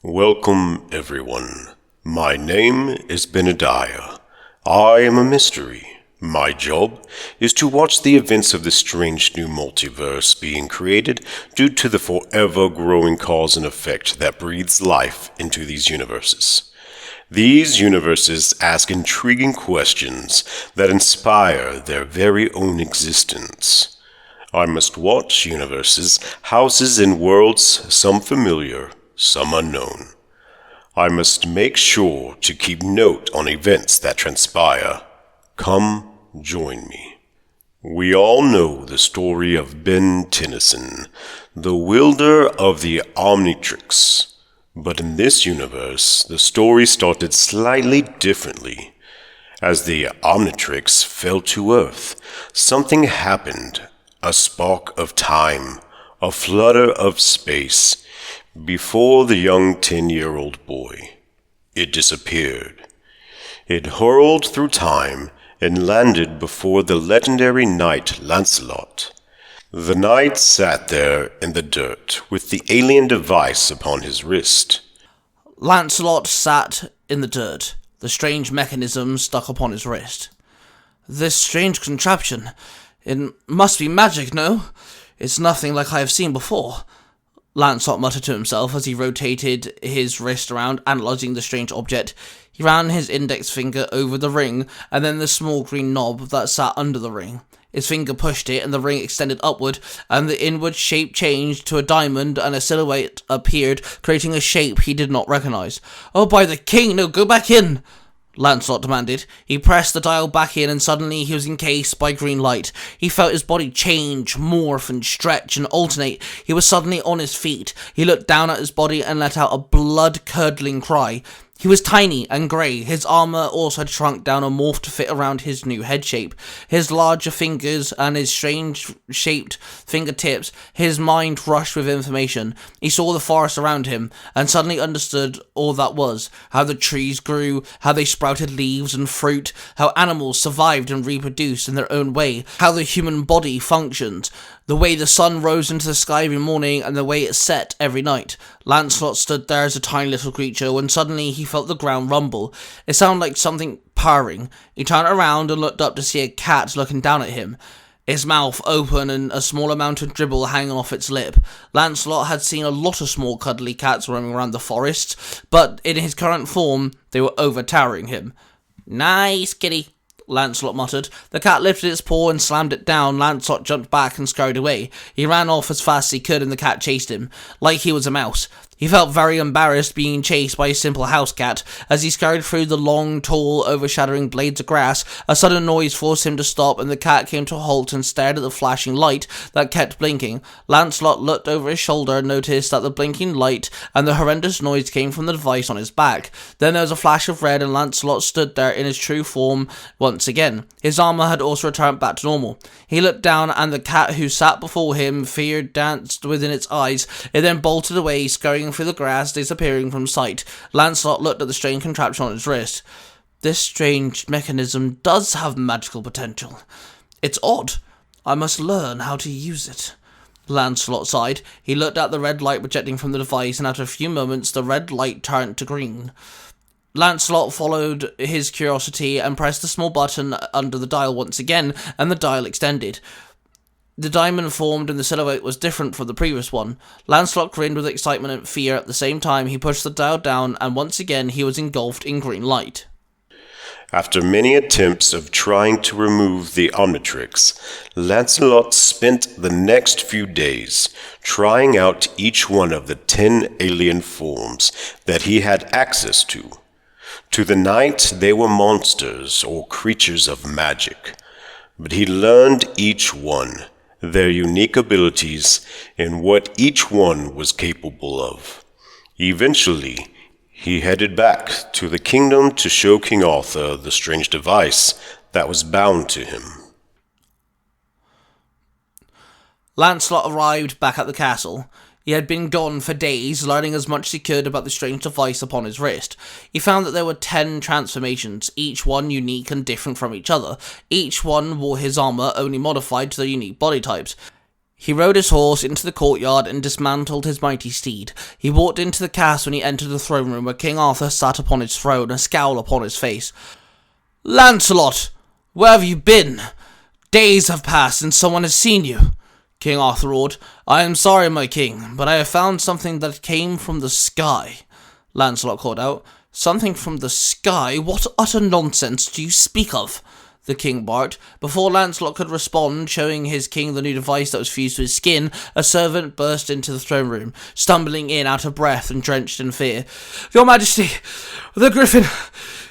Welcome, everyone. My name is Benediah. I am a mystery. My job is to watch the events of this strange new multiverse being created due to the forever growing cause and effect that breathes life into these universes. These universes ask intriguing questions that inspire their very own existence. I must watch universes, houses, and worlds, some familiar, some unknown. I must make sure to keep note on events that transpire. Come join me. We all know the story of Ben Tennyson, the wielder of the Omnitrix. But in this universe, the story started slightly differently. As the Omnitrix fell to Earth, something happened. A spark of time, a flutter of space, before the young 10-year-old boy. It disappeared. It hurled through time and landed before the legendary knight Lancelot. The knight sat there in the dirt with the alien device upon his wrist. Lancelot sat in the dirt, the strange mechanism stuck upon his wrist. This strange contraption, it must be magic, no? It's nothing like I have seen before. Lancelot muttered to himself as he rotated his wrist around, analysing the strange object. He ran his index finger over the ring, and then the small green knob that sat under the ring. His finger pushed it, and the ring extended upward, and the inward shape changed to a diamond, and a silhouette appeared, creating a shape he did not recognise. "Oh, by the king, no, go back in!" Lancelot demanded. He pressed the dial back in, and suddenly he was encased by green light. He felt his body change, morph, and stretch, and alternate. He was suddenly on his feet. He looked down at his body and let out a blood-curdling cry. He was tiny and grey. His armour also had shrunk down and morphed to fit around his new head shape. His larger fingers and his strange-shaped fingertips, his mind rushed with information. He saw the forest around him, and suddenly understood all that was. How the trees grew, how they sprouted leaves and fruit, how animals survived and reproduced in their own way, how the human body functioned, the way the sun rose into the sky every morning and the way it set every night. Lancelot stood there as a tiny little creature when suddenly he felt the ground rumble. It sounded like something purring. He turned around and looked up to see a cat looking down at him, its mouth open and a small amount of dribble hanging off its lip. Lancelot had seen a lot of small cuddly cats roaming around the forest, but in his current form they were overtowering him. "Nice kitty," Lancelot muttered. The cat lifted its paw and slammed it down. Lancelot jumped back and scurried away. He ran off as fast as he could, and the cat chased him, like he was a mouse. He felt very embarrassed being chased by a simple house cat. As he scurried through the long, tall, overshadowing blades of grass, a sudden noise forced him to stop, and the cat came to a halt and stared at the flashing light that kept blinking. Lancelot looked over his shoulder and noticed that the blinking light and the horrendous noise came from the device on his back. Then there was a flash of red, and Lancelot stood there in his true form once again. His armour had also returned back to normal. He looked down, and the cat who sat before him, fear danced within its eyes. It then bolted away, scurrying through the grass, disappearing from sight. Lancelot looked at the strange contraption on his wrist. This strange mechanism does have magical potential. It's odd. I must learn how to use it. Lancelot sighed. He looked at the red light projecting from the device, and after a few moments the red light turned to green. Lancelot followed his curiosity and pressed the small button under the dial once again, and the dial extended. The diamond formed and the silhouette was different from the previous one. Lancelot grinned with excitement and fear at the same time. He pushed the dial down, and once again he was engulfed in green light. After many attempts of trying to remove the Omnitrix, Lancelot spent the next few days trying out each one of the 10 alien forms that he had access to. To the knight, they were monsters or creatures of magic, but he learned each one, their unique abilities, and what each one was capable of. Eventually, he headed back to the kingdom to show King Arthur the strange device that was bound to him. Lancelot arrived back at the castle. He had been gone for days, learning as much as he could about the strange device upon his wrist. He found that there were 10 transformations, each one unique and different from each other. Each one wore his armour, only modified to their unique body types. He rode his horse into the courtyard and dismantled his mighty steed. He walked into the castle and he entered the throne room where King Arthur sat upon his throne, a scowl upon his face. "Lancelot, where have you been? Days have passed and someone has seen you." King Arthur roared. "I am sorry, my king, but I have found something that came from the sky," Lancelot called out. "Something from the sky? What utter nonsense do you speak of?" the king barked. Before Lancelot could respond, showing his king the new device that was fused to his skin, a servant burst into the throne room, stumbling in out of breath and drenched in fear. "Your Majesty, the griffin,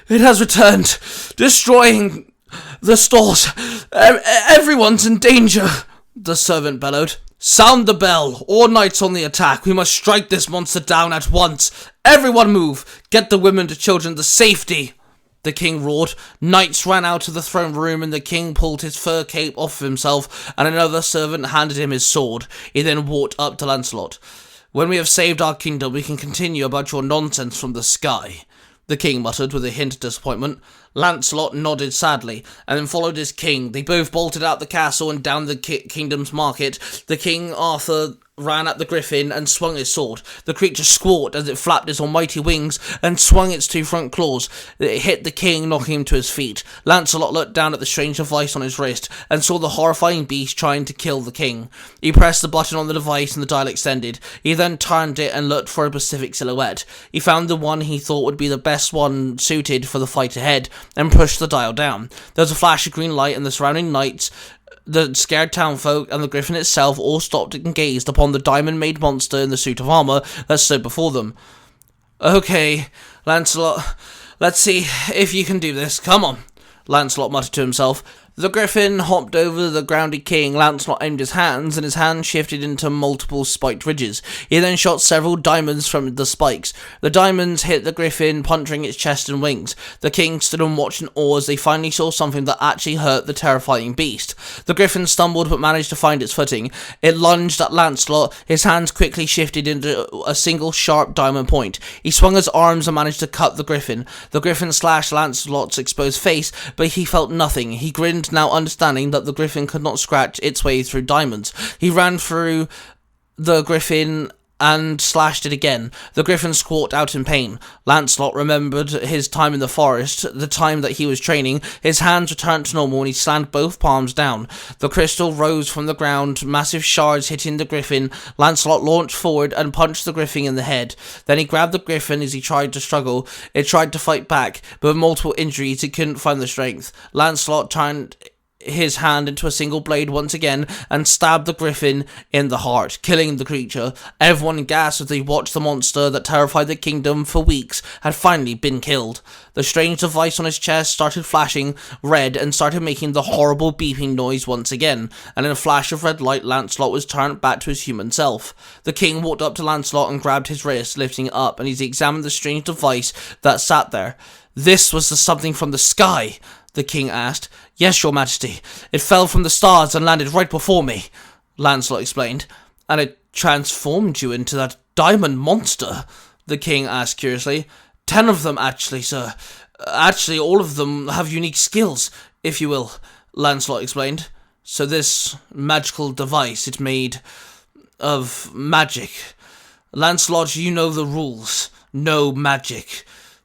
it has returned, destroying the stores. Everyone's in danger," the servant bellowed. "Sound the bell! All knights on the attack! We must strike this monster down at once! Everyone move! Get the women and children to safety!" the king roared. Knights ran out of the throne room and the king pulled his fur cape off of himself and another servant handed him his sword. He then walked up to Lancelot. "When we have saved our kingdom, we can continue about your nonsense from the sky," the king muttered with a hint of disappointment. Lancelot nodded sadly, and then followed his king. They both bolted out the castle and down the kingdom's market. The King Arthur ran at the griffin and swung his sword. The creature squawked as it flapped its almighty wings and swung its two front claws. It hit the king, knocking him to his feet. Lancelot looked down at the strange device on his wrist and saw the horrifying beast trying to kill the king. He pressed the button on the device and the dial extended. He then turned it and looked for a specific silhouette. He found the one he thought would be the best one suited for the fight ahead and pushed the dial down. There was a flash of green light and the surrounding knights, the scared townfolk, and the griffin itself all stopped and gazed upon the diamond-made monster in the suit of armour that stood before them. "Okay, Lancelot, let's see if you can do this. Come on," Lancelot muttered to himself. The griffin hopped over the grounded king. Lancelot aimed his hands, and his hands shifted into multiple spiked ridges. He then shot several diamonds from the spikes. The diamonds hit the griffin, puncturing its chest and wings. The king stood and watched in awe as they finally saw something that actually hurt the terrifying beast. The griffin stumbled but managed to find its footing. It lunged at Lancelot. His hands quickly shifted into a single sharp diamond point. He swung his arms and managed to cut the griffin. The griffin slashed Lancelot's exposed face, but he felt nothing. He grinned, now understanding that the griffin could not scratch its way through diamonds. He ran through the griffin and slashed it again. The griffin squawked out in pain. Lancelot remembered his time in the forest, the time that he was training. His hands returned to normal and he slammed both palms down. The crystal rose from the ground, massive shards hitting the griffin. Lancelot launched forward and punched the griffin in the head. Then he grabbed the griffin as he tried to struggle. It tried to fight back, but with multiple injuries it couldn't find the strength. Lancelot turned his hand into a single blade once again and stabbed the griffin in the heart, killing the creature. Everyone gasped as they watched the monster that terrified the kingdom for weeks had finally been killed. The strange device on his chest started flashing red and started making the horrible beeping noise once again, and in a flash of red light Lancelot was turned back to his human self. The king walked up to Lancelot and grabbed his wrist, lifting it up, and he examined the strange device that sat there. "This was the something from the sky?" the king asked. "Yes, your majesty. It fell from the stars and landed right before me," Lancelot explained. "And it transformed you into that diamond monster?" the king asked curiously. 10 of them, actually, sir. Actually, all of them have unique skills, if you will," Lancelot explained. "So this magical device, it's made of magic. Lancelot, you know the rules. No magic.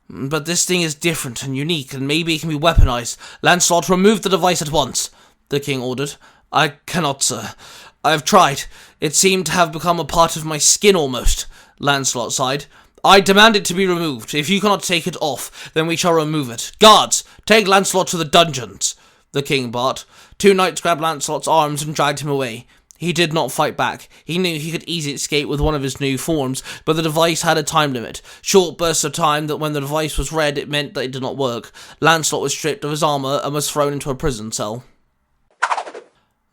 But this thing is different and unique, and maybe it can be weaponized. Lancelot, remove the device at once," the king ordered. "I cannot, sir. I have tried. It seemed to have become a part of my skin almost," Lancelot sighed. "I demand it to be removed. If you cannot take it off, then we shall remove it. Guards, take Lancelot to the dungeons," the king barked. 2 knights grabbed Lancelot's arms and dragged him away. He did not fight back. He knew he could easily escape with one of his new forms, but the device had a time limit. Short bursts of time that when the device was red, it meant that it did not work. Lancelot was stripped of his armour and was thrown into a prison cell.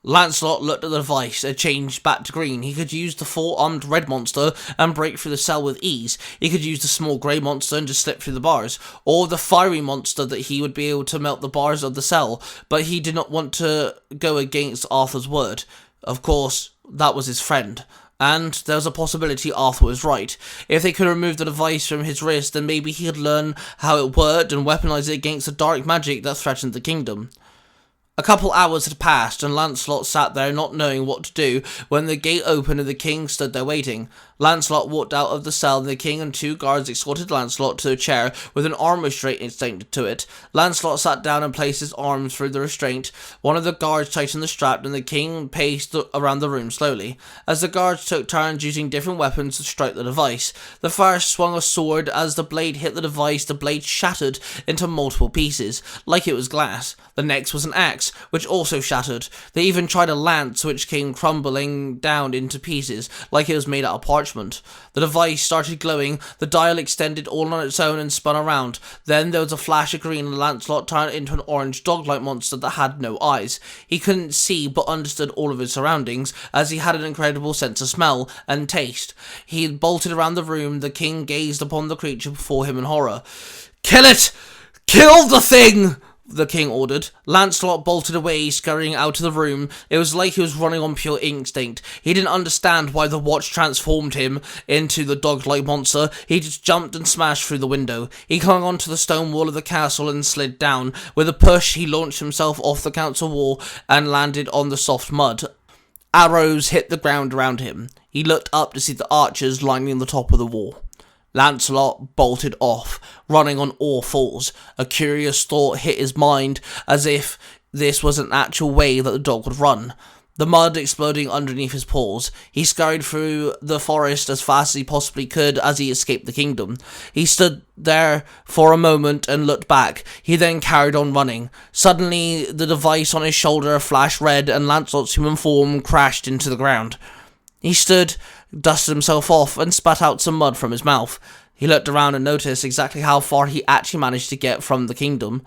Lancelot looked at the device. It changed back to green. He could use the 4-armed red monster and break through the cell with ease. He could use the small grey monster and just slip through the bars, or the fiery monster that he would be able to melt the bars of the cell, but he did not want to go against Arthur's word. Of course, that was his friend, and there was a possibility Arthur was right. If they could remove the device from his wrist, then maybe he could learn how it worked and weaponize it against the dark magic that threatened the kingdom. A couple hours had passed, and Lancelot sat there not knowing what to do when the gate opened and the king stood there waiting. Lancelot walked out of the cell, and the king and 2 guards escorted Lancelot to a chair with an arm restraint installed to it. Lancelot sat down and placed his arms through the restraint. One of the guards tightened the strap, and the king paced around the room slowly, as the guards took turns using different weapons to strike the device. The first swung a sword. As the blade hit the device, the blade shattered into multiple pieces, like it was glass. The next was an axe, which also shattered. They even tried a lance, which came crumbling down into pieces, like it was made out of parchment. The device started glowing, the dial extended all on its own and spun around. Then there was a flash of green, and Lancelot turned into an orange dog-like monster that had no eyes. He couldn't see, but understood all of his surroundings, as he had an incredible sense of smell and taste. He bolted around the room. The king gazed upon the creature before him in horror. "Kill it! Kill the thing!" the king ordered. Lancelot bolted away, scurrying out of the room. It was like he was running on pure instinct. He didn't understand why the watch transformed him into the dog-like monster. He just jumped and smashed through the window. He clung onto the stone wall of the castle and slid down. With a push, he launched himself off the council wall and landed on the soft mud. Arrows hit the ground around him. He looked up to see the archers lining the top of the wall. Lancelot bolted off, running on all fours. A curious thought hit his mind, as if this was an actual way that the dog would run. The mud exploding underneath his paws, he scurried through the forest as fast as he possibly could as he escaped the kingdom. He stood there for a moment and looked back. He then carried on running. Suddenly, the device on his shoulder flashed red, and Lancelot's human form crashed into the ground. He stood, dusted himself off, and spat out some mud from his mouth. He looked around and noticed exactly how far he actually managed to get from the kingdom.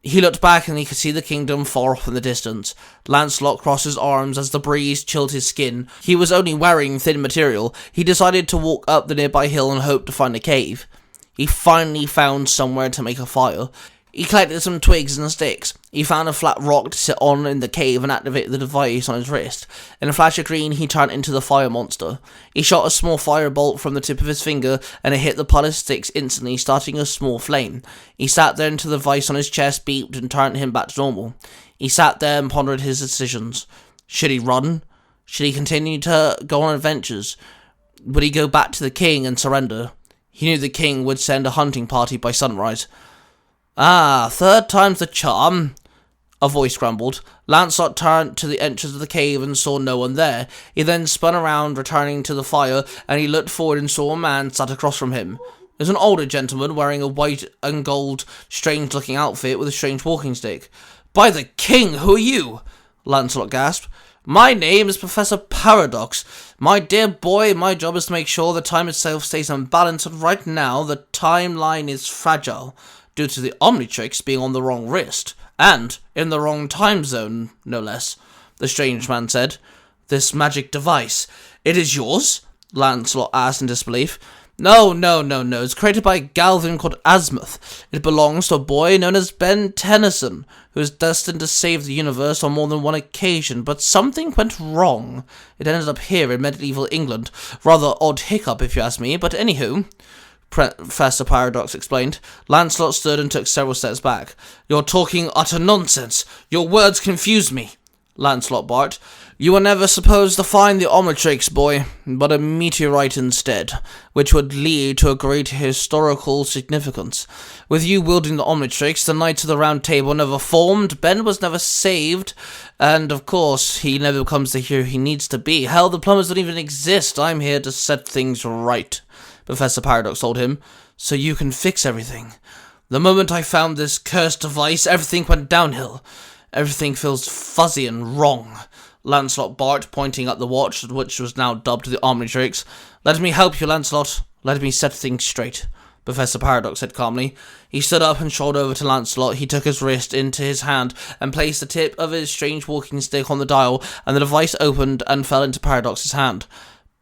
He looked back and he could see the kingdom far off in the distance. Lancelot crossed his arms as the breeze chilled his skin. He was only wearing thin material. He decided to walk up the nearby hill and hope to find a cave. He finally found somewhere to make a fire. He collected some twigs and sticks. He found a flat rock to sit on in the cave and activated the device on his wrist. In a flash of green, he turned into the fire monster. He shot a small firebolt from the tip of his finger, and it hit the pile of sticks instantly, starting a small flame. He sat there until the device on his chest beeped and turned him back to normal. He sat there and pondered his decisions. Should he run? Should he continue to go on adventures? Would he go back to the king and surrender? He knew the king would send a hunting party by sunrise. "Ah, 3rd time's the charm," a voice grumbled. Lancelot turned to the entrance of the cave and saw no one there. He then spun around, returning to the fire, and he looked forward and saw a man sat across from him. It was an older gentleman wearing a white and gold, strange-looking outfit with a strange walking stick. "By the king, who are you?" Lancelot gasped. "My name is Professor Paradox. My dear boy, my job is to make sure the time itself stays unbalanced, and right now the timeline is fragile, due to the Omnitrix being on the wrong wrist, and in the wrong time zone, no less," the strange man said. "This magic device, it is yours?" Lancelot asked in disbelief. No, it's created by a Galvin called Asmuth. It belongs to a boy known as Ben Tennyson, who is destined to save the universe on more than one occasion, but something went wrong. It ended up here in medieval England. Rather odd hiccup, if you ask me, but anywho, Professor Paradox explained. Lancelot stood and took several steps back. "You're talking utter nonsense. Your words confuse me," Lancelot barked. "You were never supposed to find the Omnitrix, boy, but a meteorite instead, which would lead to a great historical significance. With you wielding the Omnitrix, the Knights of the Round Table never formed, Ben was never saved, and of course, he never becomes the hero he needs to be. Hell, the plumbers don't even exist. I'm here to set things right," Professor Paradox told him, "so you can fix everything. The moment I found this cursed device, everything went downhill. Everything feels fuzzy and wrong," Lancelot barked, pointing at the watch, which was now dubbed the Omnitrix. "Let me help you, Lancelot. Let me set things straight," Professor Paradox said calmly. He stood up and strolled over to Lancelot. He took his wrist into his hand and placed the tip of his strange walking stick on the dial, and the device opened and fell into Paradox's hand.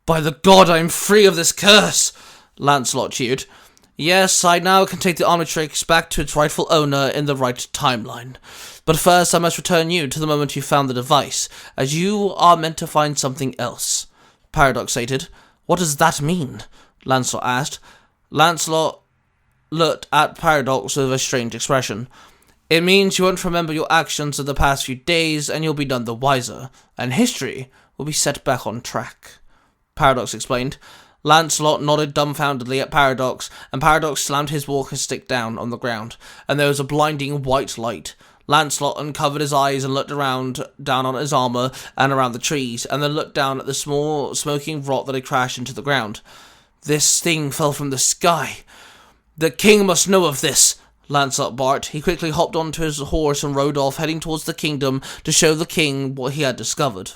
"By the god, I am free of this curse!" Lancelot cheered. "Yes, I now can take the Omnitrix back to its rightful owner in the right timeline. But first I must return you to the moment you found the device, as you are meant to find something else," Paradox stated. "What does that mean?" Lancelot asked. Lancelot looked at Paradox with a strange expression. It means you won't remember your actions of the past few days, and you'll be none the wiser, and history will be set back on track. Paradox explained. Lancelot nodded dumbfoundedly at Paradox, and Paradox slammed his walking stick down on the ground, and there was a blinding white light. Lancelot uncovered his eyes and looked down on his armor and around the trees, and then looked down at the small, smoking rot that had crashed into the ground. This thing fell from the sky. The king must know of this, Lancelot barked. He quickly hopped onto his horse and rode off, heading towards the kingdom to show the king what he had discovered.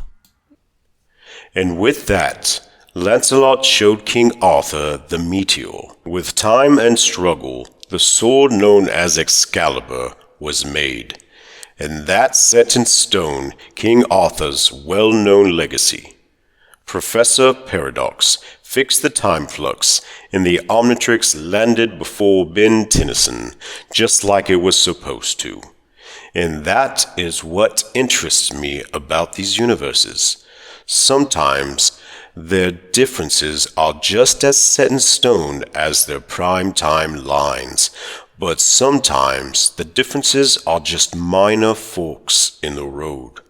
And with that, Lancelot showed King Arthur the meteor. With time and struggle, the sword known as Excalibur was made, and that set in stone King Arthur's well-known legacy. Professor Paradox fixed the time flux, and the Omnitrix landed before Ben Tennyson, just like it was supposed to. And that is what interests me about these universes. Sometimes their differences are just as set in stone as their prime time lines, but sometimes the differences are just minor forks in the road.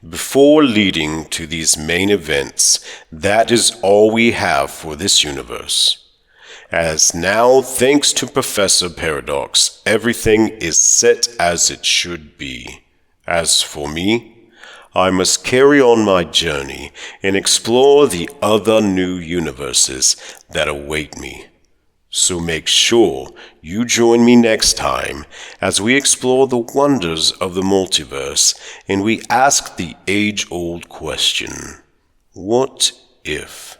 Before leading to these main events, that is all we have for this universe. As now, thanks to Professor Paradox, everything is set as it should be. As for me, I must carry on my journey and explore the other new universes that await me. So make sure you join me next time as we explore the wonders of the multiverse and we ask the age-old question, what if?